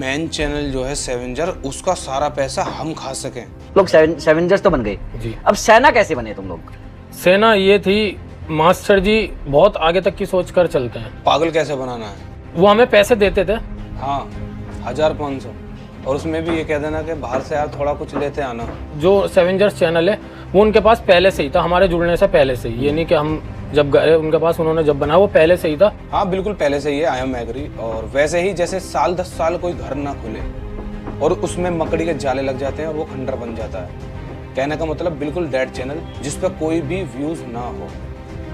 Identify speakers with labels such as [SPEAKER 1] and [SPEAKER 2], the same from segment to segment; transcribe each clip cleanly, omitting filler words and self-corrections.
[SPEAKER 1] Main channel जो है सेवेंजर, उसका सारा पैसा हम खा सकें।
[SPEAKER 2] लोग सेवेंजर्स तो बन गए जी। अब सेना कैसे बने तुम लोग?
[SPEAKER 3] सेना ये थी, मास्टर जी बहुत आगे तक की सोच कर चलते हैं।
[SPEAKER 1] पागल कैसे बनाना है,
[SPEAKER 3] वो हमें पैसे देते थे।
[SPEAKER 1] हाँ 1500, और उसमें भी ये कह देना कि बाहर से यार थोड़ा कुछ लेते आना।
[SPEAKER 3] जो सेवेंजर्स चैनल है वो उनके पास पहले से ही था, हमारे जुड़ने से पहले से ही। ये नहीं कि हम जब गए उनके पास, उन्होंने जब बनाया वो पहले से ही था।
[SPEAKER 1] हाँ बिल्कुल पहले से ही है, आई एम एग्री। और वैसे ही जैसे साल 10 साल कोई घर ना खुले और उसमें मकड़ी के जाले लग जाते हैं और वो खंडर बन जाता है। कहने का मतलब बिल्कुल डेड चैनल, जिस पर कोई भी व्यूज ना हो,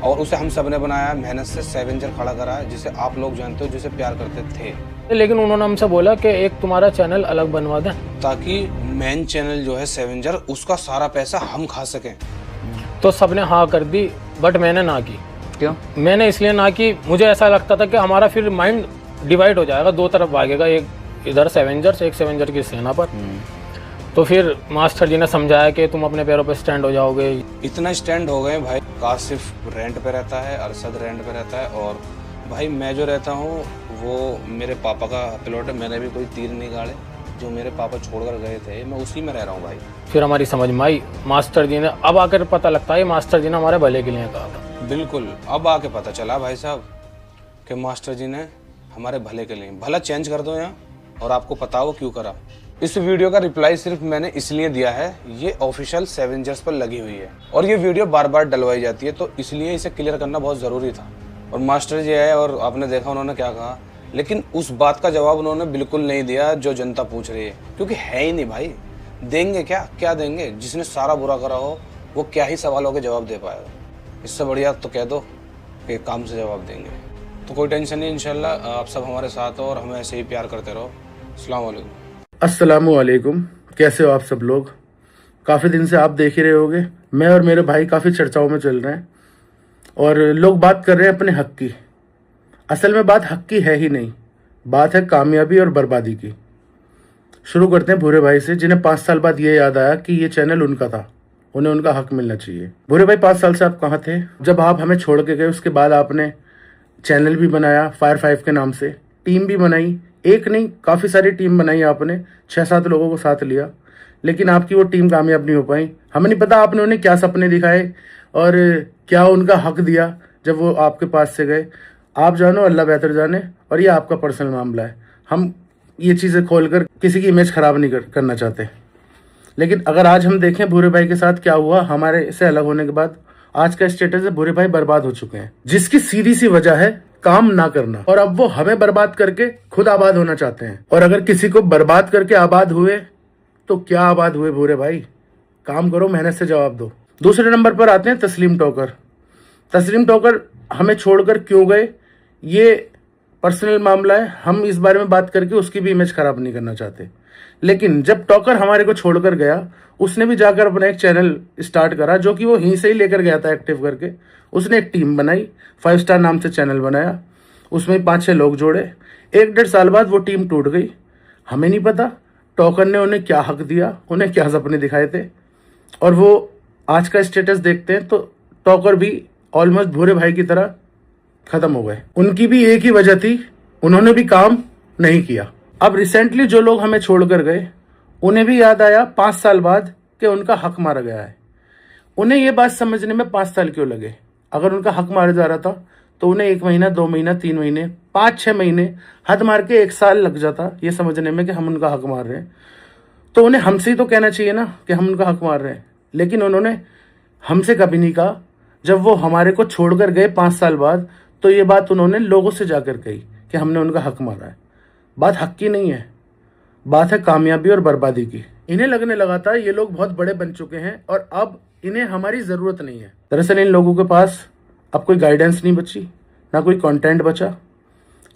[SPEAKER 1] और उसे हम सब ने बनाया, मेहनत से सेवेंजर खड़ा करा है, जिसे आप लोग जानते हो, जिसे प्यार करते थे।
[SPEAKER 3] लेकिन उन्होंने हमसे बोला कि एक तुम्हारा चैनल अलग बनवा दें,
[SPEAKER 1] ताकि मेन चैनल जो है सेवेंजर, उसका सारा पैसा हम खा सकें।
[SPEAKER 3] तो सबने हाँ कर दी, बट मैंने ना की।
[SPEAKER 2] क्यों?
[SPEAKER 3] मैंने इसलिए ना की, मुझे ऐसा लगता था कि हमारा फिर माइंड डिवाइड हो जाएगा, दो तरफ भागेगा, एक इधर सेवेंजर्स, एक सेवेंजर की सेना पर। तो फिर मास्टर जी ने समझाया कि तुम अपने पैरों पे स्टैंड हो जाओगे।
[SPEAKER 1] इतना स्टैंड हो गए भाई, कासिफ रेंट पे रहता है, अरशद रेंट पे रहता है, और भाई मैं जो रहता हूँ वो मेरे पापा का प्लॉट है। मैंने भी कोई तीर नहीं गाड़े, जो मेरे पापा छोड़कर गए थे, मैं उसी में रह रहा हूँ भाई।
[SPEAKER 3] फिर हमारी समझ में आई, मास्टर जी ने, अब आकर पता लगता है मास्टर जी ने हमारे भले के लिए कहा था।
[SPEAKER 1] बिल्कुल, अब आके पता चला भाई साहब कि मास्टर जी ने हमारे भले के लिए। भला चेंज कर दो यहाँ, और आपको पता हो क्यों करा। इस वीडियो का रिप्लाई सिर्फ मैंने इसलिए दिया है, ये ऑफिशियल सेवेंजर्स पर लगी हुई है और ये वीडियो बार बार डलवाई जाती है, तो इसलिए इसे क्लियर करना बहुत ज़रूरी था। और मास्टर जी आए और आपने देखा उन्होंने क्या कहा, लेकिन उस बात का जवाब उन्होंने बिल्कुल नहीं दिया जो जनता पूछ रही है, क्योंकि है ही नहीं भाई। देंगे क्या देंगे? जिसने सारा बुरा करा हो वो क्या ही सवालों के जवाब दे पाएगा। इससे बढ़िया तो कह दो कि काम से जवाब देंगे। तो कोई टेंशन नहीं, इंशाल्लाह आप सब हमारे साथ हो और हमें ऐसे ही प्यार करते रहो। अस्सलाम वालेकुम।
[SPEAKER 4] अस्सलामुअलैकुम, कैसे हो आप सब लोग? काफ़ी दिन से आप देख ही रहे होगे, मैं और मेरे भाई काफ़ी चर्चाओं में चल रहे हैं और लोग बात कर रहे हैं अपने हक की। असल में बात हक की है ही नहीं, बात है कामयाबी और बर्बादी की। शुरू करते हैं भूरे भाई से, जिन्हें 5 साल बाद ये याद आया कि ये चैनल उनका था, उन्हें उनका हक मिलना चाहिए। भूरे भाई, 5 साल से आप कहाँ थे? जब आप हमें छोड़ के गए उसके बाद आपने चैनल भी बनाया फायर 5 के नाम से, टीम भी बनाई, एक नहीं काफ़ी सारी टीम बनाई आपने, 6-7 लोगों को साथ लिया, लेकिन आपकी वो टीम कामयाब नहीं हो पाई। हमें नहीं पता आपने उन्हें क्या सपने दिखाए और क्या उनका हक दिया जब वो आपके पास से गए। आप जानो, अल्लाह बेहतर जाने, और ये आपका पर्सनल मामला है। हम ये चीज़ें खोलकर किसी की इमेज ख़राब नहीं करना चाहते। लेकिन अगर आज हम देखें भूरे भाई के साथ क्या हुआ हमारे से अलग होने के बाद, आज का स्टेटस है भूरे भाई बर्बाद हो चुके हैं, जिसकी सीधी सी वजह है काम ना करना। और अब वो हमें बर्बाद करके खुद आबाद होना चाहते हैं। और अगर किसी को बर्बाद करके आबाद हुए तो क्या आबाद हुए भूरे भाई? काम करो, मेहनत से जवाब दो। दूसरे नंबर पर आते हैं तस्लीम टोकर। तस्लीम टोकर हमें छोड़कर क्यों गए, ये पर्सनल मामला है, हम इस बारे में बात करके उसकी भी इमेज खराब नहीं करना चाहते। लेकिन जब टोकर हमारे को छोड़कर गया, उसने भी जाकर अपना एक चैनल स्टार्ट करा, जो कि वो यहीं से ही लेकर गया था एक्टिव करके। उसने एक टीम बनाई, 5 स्टार नाम से चैनल बनाया, उसमें 5-6 लोग जोड़े। 1-1.5 साल बाद वो टीम टूट गई। हमें नहीं पता टोकर ने उन्हें क्या हक दिया, उन्हें क्या सपने दिखाए थे। और वो आज का स्टेटस देखते हैं तो टोकर भी ऑलमोस्ट भूरे भाई की तरह खत्म हो गए। उनकी भी एक ही वजह थी, उन्होंने भी काम नहीं किया। अब रिसेंटली जो लोग हमें छोड़कर गए, उन्हें भी याद आया 5 साल बाद कि उनका हक मारा गया है। उन्हें ये बात समझने में 5 साल क्यों लगे? अगर उनका हक मारा जा रहा था तो उन्हें 1 महीना, 2 महीना, 3 महीने, 5-6 महीने, हद मार के 1 साल लग जाता ये समझने में कि हम उनका हक मार रहे हैं। तो उन्हें हमसे ही तो कहना चाहिए ना कि हम उनका हक मार रहे हैं। लेकिन उन्होंने हमसे कभी नहीं कहा। जब वो हमारे को छोड़कर गए 5 साल बाद, तो ये बात उन्होंने लोगों से जाकर कही कि हमने उनका हक मारा है। बात हक की नहीं है, बात है कामयाबी और बर्बादी की। इन्हें लगने लगा था ये लोग बहुत बड़े बन चुके हैं और अब इन्हें हमारी ज़रूरत नहीं है। दरअसल इन लोगों के पास अब कोई गाइडेंस नहीं बची, ना कोई कंटेंट बचा।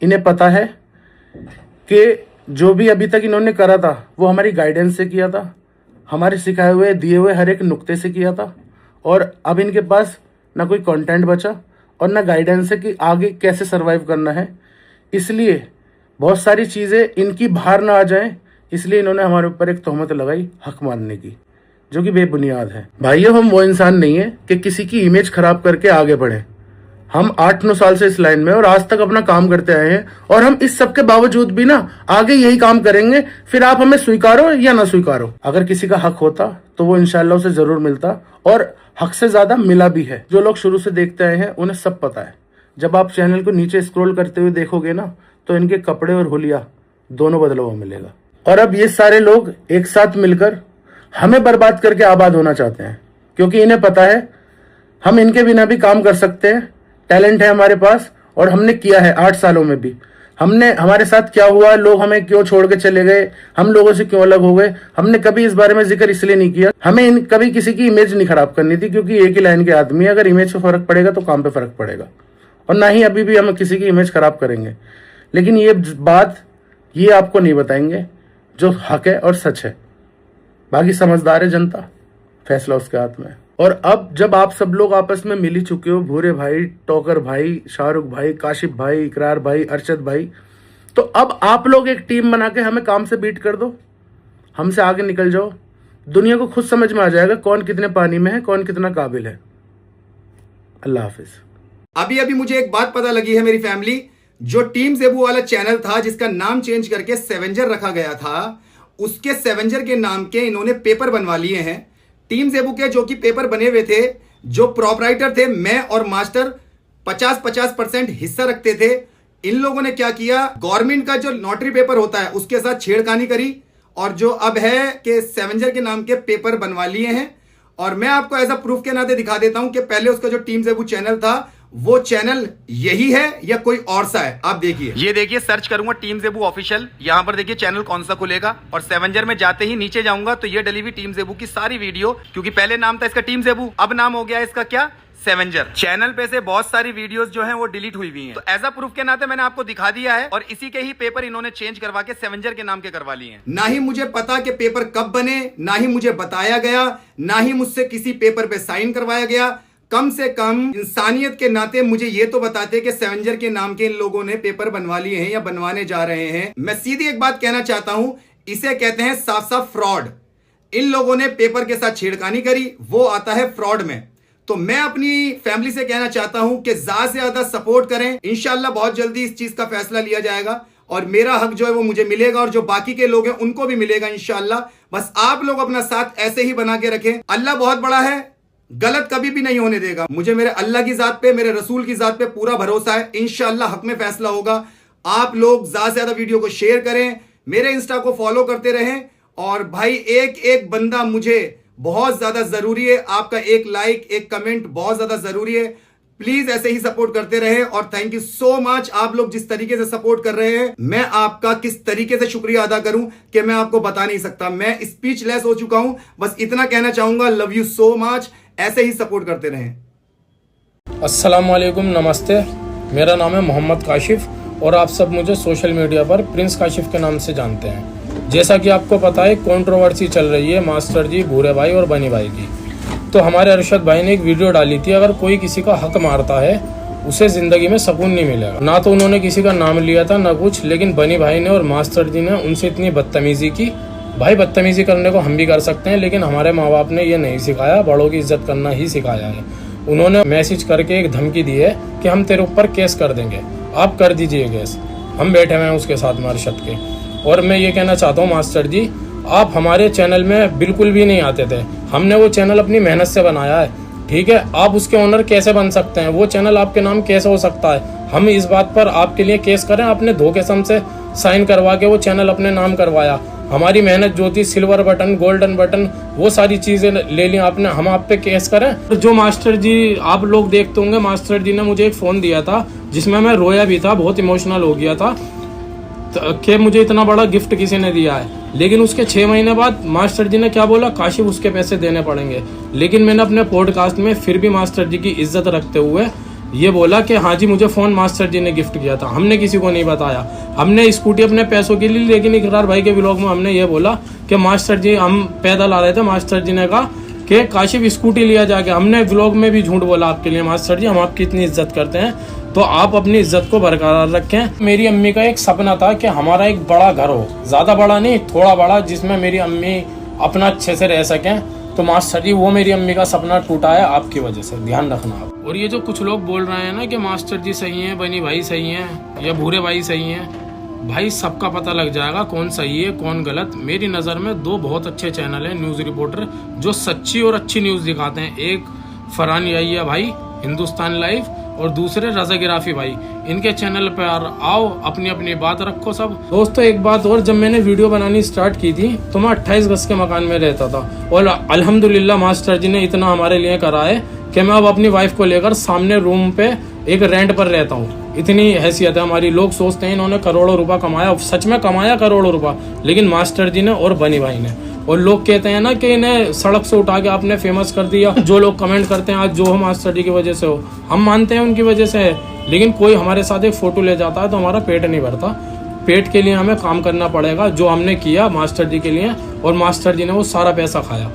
[SPEAKER 4] इन्हें पता है कि जो भी अभी तक इन्होंने करा था वो हमारी गाइडेंस से किया था, हमारे सिखाए हुए दिए हुए हर एक नुक्ते से किया था। और अब इनके पास ना कोई कंटेंट बचा और ना गाइडेंस है कि आगे कैसे सर्वाइव करना है। इसलिए बहुत सारी चीज़ें इनकी बाहर ना आ जाएं, इसलिए इन्होंने हमारे ऊपर एक तोहमत लगाई हक मारने की, जो कि बेबुनियाद है। भाइयों, हम वो इंसान नहीं है कि किसी की इमेज खराब करके आगे बढ़े। हम 8-9 साल से इस लाइन में और आज तक अपना काम करते आए हैं, और हम इस सब के बावजूद भी ना आगे यही काम करेंगे। फिर आप हमें स्वीकारो या ना स्वीकारो, अगर किसी का हक होता तो वो इंशाल्लाह उसे जरूर मिलता, और हक से ज्यादा मिला भी है। जो लोग शुरू से देखते आए हैं उन्हें सब पता है। जब आप चैनल को नीचे स्क्रॉल करते हुए देखोगे ना, तो इनके कपड़े और हुलिया दोनों बदला हुआ मिलेगा। और अब ये सारे लोग एक साथ मिलकर हमें बर्बाद करके आबाद होना चाहते हैं, क्योंकि इन्हें पता है हम इनके बिना भी काम कर सकते हैं, टैलेंट है हमारे पास, और हमने किया है 8 सालों में भी। हमारे साथ क्या हुआ, लोग हमें क्यों छोड़ के चले गए, हम लोगों से क्यों अलग हो गए, हमने कभी इस बारे में जिक्र इसलिए नहीं किया। हमें कभी किसी की इमेज नहीं खराब करनी थी, क्योंकि एक ही लाइन के आदमी, अगर इमेज पे फर्क पड़ेगा तो काम पे फर्क पड़ेगा, और ना ही अभी भी हम किसी की इमेज खराब करेंगे। लेकिन ये बात ये आपको नहीं बताएंगे जो हक है और सच है। बाकी समझदार है जनता, फैसला उसके हाथ में है। और अब जब आप सब लोग आपस में मिल ही चुके हो, भूरे भाई, टोकर भाई, शाहरुख भाई, काशिफ भाई, इकरार भाई, अरशद भाई, तो अब आप लोग एक टीम बना के हमें काम से बीट कर दो, हमसे आगे निकल जाओ। दुनिया को खुद समझ में आ जाएगा कौन कितने पानी में है, कौन कितना काबिल है। अल्लाह हाफिज।
[SPEAKER 5] अभी अभी मुझे एक बात पता लगी है मेरी फैमिली, जो टीम ज़ेबू वाला चैनल था जिसका नाम चेंज करके सेवेंजर रखा गया था, उसके सेवेंजर के नाम के इन्होंने पेपर बनवा लिए हैं। टीम ज़ेबू के जो कि पेपर बने हुए थे, जो प्रोपराइटर थे मैं और मास्टर 50-50% हिस्सा रखते थे। इन लोगों ने क्या किया, गवर्नमेंट का जो नोटरी पेपर होता है उसके साथ छेड़खानी करी, और जो अब है कि सेवेंजर के नाम के पेपर बनवा लिए हैं। और मैं आपको एज अ प्रूफ के नाते दिखा देता हूं कि पहले उसका जो टीम ज़ेबू चैनल था वो चैनल यही है या कोई और सा है। आप देखिए, ये देखिए, सर्च करूंगा टीम ज़ेबू ऑफिशियल, यहां पर देखिए चैनल कौन सा खुलेगा, और सेवेंजर में जाते ही नीचे जाऊंगा तो ये डली हुई टीम ज़ेबू की सारी वीडियो, क्योंकि पहले नाम था इसका टीम ज़ेबू, अब नाम हो गया इसका क्या, सेवेंजर। चैनल पे से बहुत सारी वीडियोस जो हैं वो डिलीट हुई हुई हैं, तो एज अ प्रूफ के नाते मैंने आपको दिखा दिया है। और इसी के ही पेपर इन्होंने चेंज करवा के सेवेंजर के नाम के करवा लिए हैं। ना ही मुझे पता कि पेपर कब बने, ना ही मुझे बताया गया, ना ही मुझसे किसी पेपर पे साइन करवाया गया। कम से कम इंसानियत के नाते मुझे ये तो बताते कि सेवेंजर के नाम के इन लोगों ने पेपर बनवा लिए हैं या बनवाने जा रहे हैं। मैं सीधी एक बात कहना चाहता हूं, इसे कहते हैं साफ साफ फ्रॉड। इन लोगों ने पेपर के साथ छेड़खानी करी, वो आता है फ्रॉड में। तो मैं अपनी फैमिली से कहना चाहता हूं कि ज्यादा से ज्यादा सपोर्ट करें। इंशाल्लाह बहुत जल्दी इस चीज का फैसला लिया जाएगा और मेरा हक जो है वो मुझे मिलेगा, और जो बाकी के लोग हैं उनको भी मिलेगा इंशाल्लाह। बस आप लोग अपना साथ ऐसे ही बना के रखें। अल्लाह बहुत बड़ा है, गलत कभी भी नहीं होने देगा। मुझे मेरे अल्लाह की जात पे, मेरे रसूल की जात पे पूरा भरोसा है। इंशाल्लाह हक में फैसला होगा। आप लोग ज्यादा से ज्यादा वीडियो को शेयर करें, मेरे इंस्टा को फॉलो करते रहें, और भाई एक एक बंदा मुझे बहुत ज्यादा जरूरी है। आपका एक लाइक, एक कमेंट बहुत ज्यादा जरूरी है। प्लीज ऐसे ही सपोर्ट करते रहें, और थैंक यू सो मच। आप लोग जिस तरीके से सपोर्ट कर रहे हैं, मैं आपका किस तरीके से शुक्रिया अदा करूं कि मैं आपको बता नहीं सकता। मैं स्पीचलेस हो चुका हूं। बस इतना कहना चाहूंगा, लव यू सो मच। ऐसे ही सपोर्ट करते रहें।
[SPEAKER 3] अस्सलाम वालेकुम, नमस्ते। मेरा नाम है मोहम्मद काशिफ, और आप सब मुझे सोशल मीडिया पर प्रिंस काशिफ के नाम से जानते हैं। जैसा कि आपको पता है, कंट्रोवर्सी चल रही है मास्टर जी, भूरे भाई और बनी भाई की। तो हमारे अरशद भाई ने एक वीडियो डाली थी, अगर कोई किसी का हक मारता है उसे ज़िंदगी में सुकून नहीं मिलेगा। ना तो उन्होंने किसी का नाम लिया था ना कुछ, लेकिन बनी भाई ने और मास्टर जी ने उनसे इतनी बदतमीज़ी की। भाई बदतमीज़ी करने को हम भी कर सकते हैं, लेकिन हमारे माँ बाप ने ये नहीं सिखाया, बड़ों की इज्जत करना ही सिखाया है। उन्होंने मैसेज करके एक धमकी दी है कि हम तेरे ऊपर केस कर देंगे, आप कर दीजिए केस। हम बैठे हुए हैं उसके साथ में अरशद के। और मैं ये कहना चाहता हूँ मास्टर जी, आप हमारे चैनल में बिल्कुल भी नहीं आते थे। हमने वो चैनल अपनी मेहनत से बनाया है, ठीक है। आप उसके ओनर कैसे बन सकते हैं, वो चैनल आपके नाम कैसे हो सकता है। हम इस बात पर आपके लिए केस करें। आपने धोखेसम से साइन करवा के वो चैनल अपने नाम करवाया। हमारी मेहनत जो थी, सिल्वर बटन, गोल्डन बटन, वो सारी चीज़ें ले ली आपने। हम आप पे केस करें। जो मास्टर जी आप लोग देखते होंगे, मास्टर जी ने मुझे एक फ़ोन दिया था जिसमें मैं रोया भी था, बहुत इमोशनल हो गया था कि मुझे इतना बड़ा गिफ्ट किसी ने दिया है। लेकिन उसके 6 महीने बाद मास्टर जी ने क्या बोला, काशिफ उसके पैसे देने पड़ेंगे। लेकिन मैंने अपने पॉडकास्ट में फिर भी मास्टर जी की इज्जत रखते हुए ये बोला कि हाँ जी, मुझे फ़ोन मास्टर जी ने गिफ्ट किया था। हमने किसी को नहीं बताया। हमने स्कूटी अपने पैसों के लिए, लेकिन इकरार भाई के व्लॉग में हमने ये बोला कि मास्टर जी, हम पैदल आ रहे थे, मास्टर जी ने कहा कि काशिफ स्कूटी लिया जाके। हमने व्लॉग में भी झूठ बोला आपके लिए। मास्टर जी, हम आपकी इतनी इज्जत करते हैं, तो आप अपनी इज्जत को बरकरार रखें। मेरी अम्मी का एक सपना था कि हमारा एक बड़ा घर हो, ज़्यादा बड़ा नहीं, थोड़ा बड़ा, जिसमें मेरी अम्मी अपना अच्छे से रह सकें। तो मास्टर जी, वो मेरी अम्मी का सपना टूटा है आपकी वजह से, ध्यान रखना आप। और ये जो कुछ लोग बोल रहे हैं ना कि मास्टर जी सही हैं, बनी भाई सही हैं या भूरे भाई सही हैं, भाई सबका पता लग जाएगा कौन सही है कौन गलत। मेरी नज़र में दो बहुत अच्छे चैनल हैं न्यूज़ रिपोर्टर जो सच्ची और अच्छी न्यूज़ दिखाते हैं। एक फरहान याहिया भाई हिंदुस्तान लाइव और दूसरे रजा गिराफी भाई। इनके चैनल पर आओ, अपनी अपनी बात रखो सब। दोस्तों एक बात और, जब मैंने वीडियो बनानी स्टार्ट की थी तो मैं 28 गज के मकान में रहता था और अल्हम्दुलिल्लाह मास्टर जी ने इतना हमारे लिए करा है कि मैं अब अपनी वाइफ को लेकर सामने रूम पे एक रेंट पर रहता हूँ। इतनी हैसियत है हमारी। लोग सोचते हैं इन्होंने करोड़ों रुपया कमाया, सच में कमाया करोड़ों रुपया, लेकिन मास्टर जी ने और बनी भाई ने। और लोग कहते हैं ना कि इन्हें सड़क से उठा के आपने फेमस कर दिया। जो लोग कमेंट करते हैं आज जो हो मास्टर जी की वजह से हो, हम मानते हैं उनकी वजह से है, लेकिन कोई हमारे साथ एक फोटो ले जाता है तो हमारा पेट नहीं भरता। पेट के लिए हमें काम करना पड़ेगा, जो हमने किया मास्टर जी के लिए, और मास्टर जी ने वो सारा पैसा खाया।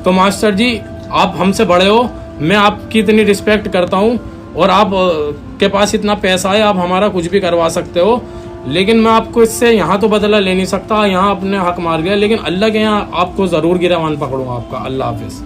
[SPEAKER 3] तो मास्टर जी आप हमसे बड़े हो, मैं आपकी इतनी रिस्पेक्ट करता हूँ और आप के पास इतना पैसा है, आप हमारा कुछ भी करवा सकते हो, लेकिन मैं आपको इससे यहाँ तो बदला ले नहीं सकता। यहाँ अपने हक मार गया, लेकिन अल्लाह के यहाँ आपको ज़रूर गिरवान पकड़ूंगा आपका। अल्लाह हाफिज़।